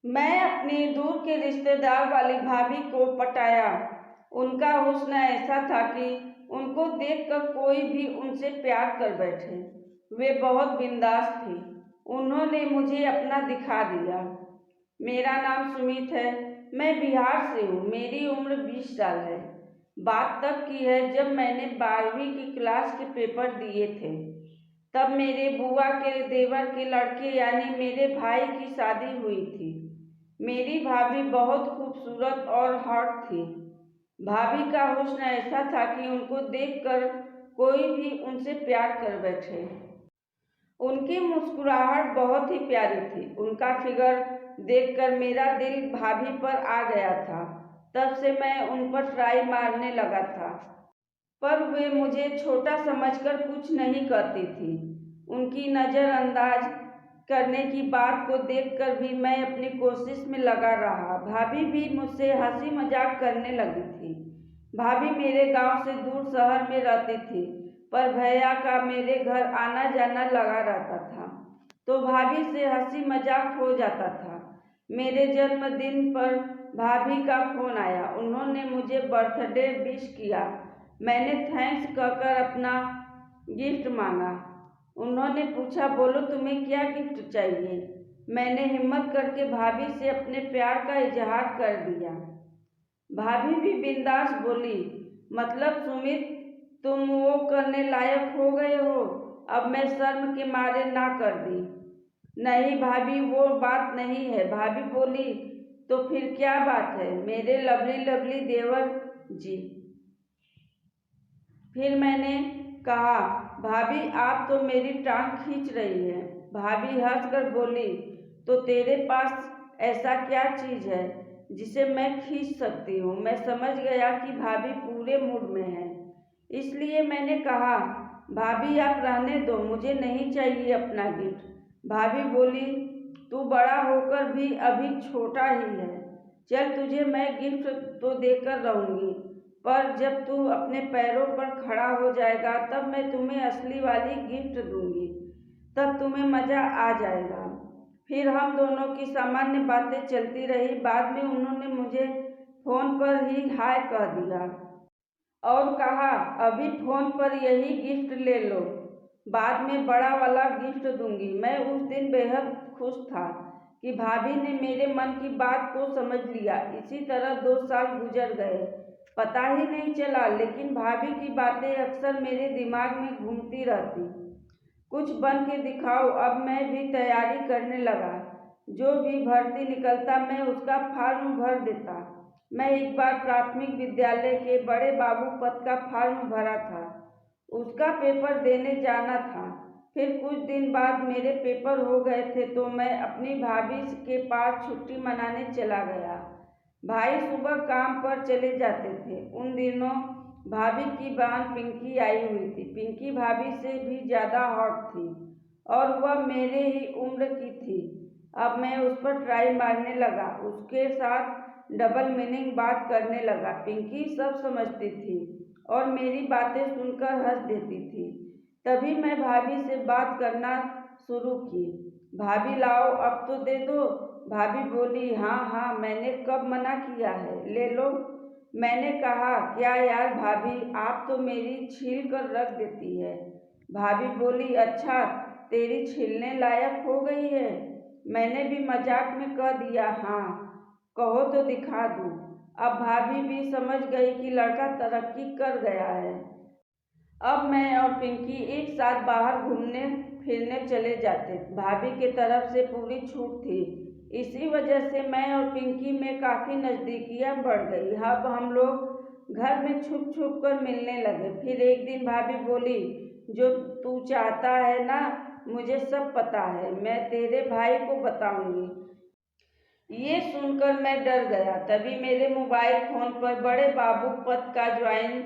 मैं अपनी दूर के रिश्तेदार वाली भाभी को पटाया। उनका हुस्न ऐसा था कि उनको देखकर कोई भी उनसे प्यार कर बैठे। वे बहुत बिंदास थी। उन्होंने मुझे अपना दिखा दिया। मेरा नाम सुमित है। मैं बिहार से हूँ। मेरी उम्र 20 साल है। बात तब की है जब मैंने 12वीं की क्लास के पेपर दिए थे। तब मेरे बुआ के देवर के लड़के यानी मेरे भाई की शादी हुई थी। मेरी भाभी बहुत खूबसूरत और हॉट थी। भाभी का हुस्न ऐसा था कि उनको देखकर कोई भी उनसे प्यार कर बैठे। उनकी मुस्कुराहट बहुत ही प्यारी थी। उनका फिगर देखकर मेरा दिल भाभी पर आ गया था। तब से मैं उन पर ट्राई मारने लगा था, पर वे मुझे छोटा समझकर कुछ नहीं करती थी। उनकी नज़रअंदाज करने की बात को देखकर भी मैं अपनी कोशिश में लगा रहा। भाभी भी मुझसे हंसी मजाक करने लगी थी। भाभी मेरे गांव से दूर शहर में रहती थी, पर भैया का मेरे घर आना जाना लगा रहता था, तो भाभी से हंसी मजाक हो जाता था। मेरे जन्मदिन पर भाभी का फोन आया। उन्होंने मुझे बर्थडे विश किया। मैंने थैंक्स कहकर अपना गिफ्ट मांगा। उन्होंने पूछा, बोलो तुम्हें क्या गिफ्ट चाहिए। मैंने हिम्मत करके भाभी से अपने प्यार का इजहार कर दिया। भाभी भी बिंदास बोली, मतलब सुमित, तुम वो करने लायक हो गए हो। अब मैं शर्म के मारे ना कर दी। नहीं भाभी, वो बात नहीं है। भाभी बोली, तो फिर क्या बात है मेरे लवली लवली देवर जी। फिर मैंने कहा, भाभी आप तो मेरी टांग खींच रही हैं। भाभी हंसकर बोली, तो तेरे पास ऐसा क्या चीज़ है जिसे मैं खींच सकती हूँ। मैं समझ गया कि भाभी पूरे मूड में है, इसलिए मैंने कहा, भाभी आप रहने दो, मुझे नहीं चाहिए अपना गिफ्ट। भाभी बोली, तू बड़ा होकर भी अभी छोटा ही है। चल तुझे मैं गिफ्ट तो देकर रहूँगी, पर जब तू अपने पैरों पर खड़ा हो जाएगा तब मैं तुम्हें असली वाली गिफ्ट दूंगी। तब तुम्हें मज़ा आ जाएगा। फिर हम दोनों की सामान्य बातें चलती रही। बाद में उन्होंने मुझे फ़ोन पर ही हाय कह दिया और कहा, अभी फ़ोन पर यही गिफ्ट ले लो, बाद में बड़ा वाला गिफ्ट दूंगी। मैं उस दिन बेहद खुश था कि भाभी ने मेरे मन की बात को समझ लिया। इसी तरह 2 साल गुजर गए, पता ही नहीं चला, लेकिन भाभी की बातें अक्सर मेरे दिमाग में घूमती रहती। कुछ बन के दिखाओ। अब मैं भी तैयारी करने लगा। जो भी भर्ती निकलता मैं उसका फॉर्म भर देता। मैं एक बार प्राथमिक विद्यालय के बड़े बाबू पद का फॉर्म भरा था। उसका पेपर देने जाना था। फिर कुछ दिन बाद मेरे पेपर हो गए थे तो मैं अपनी भाभी के पास छुट्टी मनाने चला गया। भाई सुबह काम पर चले जाते थे। उन दिनों भाभी की बहन पिंकी आई हुई थी। पिंकी भाभी से भी ज़्यादा हॉट थी और वह मेरे ही उम्र की थी। अब मैं उस पर ट्राई मारने लगा, उसके साथ डबल मीनिंग बात करने लगा। पिंकी सब समझती थी और मेरी बातें सुनकर हंस देती थी। तभी मैं भाभी से बात करना शुरू की। भाभी लाओ अब तो दे दो। भाभी बोली, हाँ हाँ, मैंने कब मना किया है, ले लो। मैंने कहा, क्या यार भाभी, आप तो मेरी छील कर रख देती है। भाभी बोली, अच्छा तेरी छीलने लायक हो गई है। मैंने भी मजाक में कह दिया, हाँ कहो तो दिखा दूँ। अब भाभी भी समझ गई कि लड़का तरक्की कर गया है। अब मैं और पिंकी एक साथ बाहर घूमने फिरने चले जाते। भाभी की तरफ से पूरी छूट थी। इसी वजह से मैं और पिंकी में काफ़ी नज़दीकियाँ बढ़ गई। अब हम लोग घर में छुप छुप कर मिलने लगे। फिर एक दिन भाभी बोली, जो तू चाहता है ना, मुझे सब पता है, मैं तेरे भाई को बताऊंगी। ये सुनकर मैं डर गया। तभी मेरे मोबाइल फ़ोन पर बड़े बाबू पद का ज्वाइन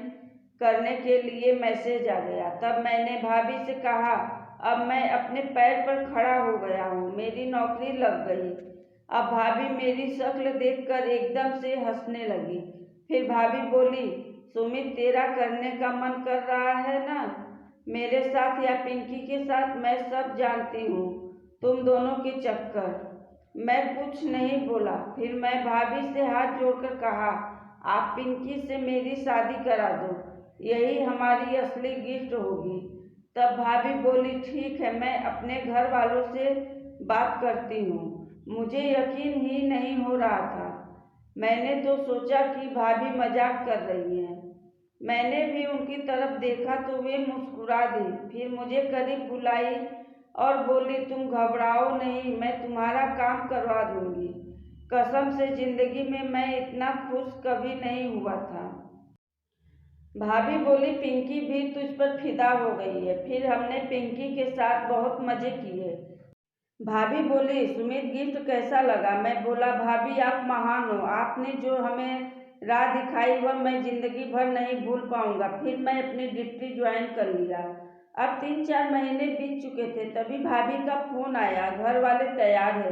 करने के लिए मैसेज आ गया। तब मैंने भाभी से कहा, अब मैं अपने पैर पर खड़ा हो गया हूँ, मेरी नौकरी लग गई। अब भाभी मेरी शक्ल देखकर एकदम से हंसने लगी। फिर भाभी बोली, सुमित तेरा करने का मन कर रहा है ना, मेरे साथ या पिंकी के साथ। मैं सब जानती हूँ, तुम दोनों के चक्कर। मैं कुछ नहीं बोला। फिर मैं भाभी से हाथ जोड़कर कहा, आप पिंकी से मेरी शादी करा दो, यही हमारी असली गिफ्ट होगी। तब भाभी बोली, ठीक है, मैं अपने घर वालों से बात करती हूँ। मुझे यकीन ही नहीं हो रहा था। मैंने तो सोचा कि भाभी मजाक कर रही हैं। मैंने भी उनकी तरफ देखा तो वे मुस्कुरा दी। फिर मुझे करीब बुलाई और बोली, तुम घबराओ नहीं, मैं तुम्हारा काम करवा दूंगी। कसम से जिंदगी में मैं इतना खुश कभी नहीं हुआ था। भाभी बोली, पिंकी भी तुझ पर फिदा हो गई है। फिर हमने पिंकी के साथ बहुत मजे किए। भाभी बोली, सुमित गिफ्ट कैसा लगा? मैं बोला, भाभी आप महान हो, आपने जो हमें राह दिखाई वह मैं जिंदगी भर नहीं भूल पाऊंगा। फिर मैं अपनी ड्यूटी ज्वाइन कर लिया। अब 3-4 महीने बीत चुके थे, तभी भाभी का फोन आया, घर वाले तैयार है,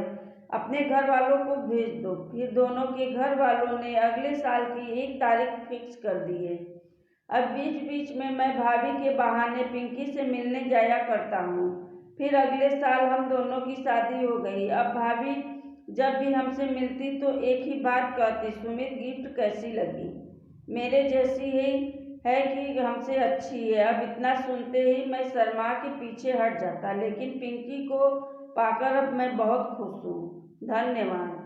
अपने घर वालों को भेज दो। फिर दोनों के घर वालों ने अगले साल की 1 तारीख फिक्स कर दी है। अब बीच बीच में मैं भाभी के बहाने पिंकी से मिलने जाया करता हूँ। फिर अगले साल हम दोनों की शादी हो गई। अब भाभी जब भी हमसे मिलती तो एक ही बात कहती, सुमित गिफ्ट कैसी लगी? मेरे जैसी ही है कि हमसे अच्छी है? अब इतना सुनते ही मैं शर्मा के पीछे हट जाता, लेकिन पिंकी को पाकर अब मैं बहुत खुश हूँ। धन्यवाद।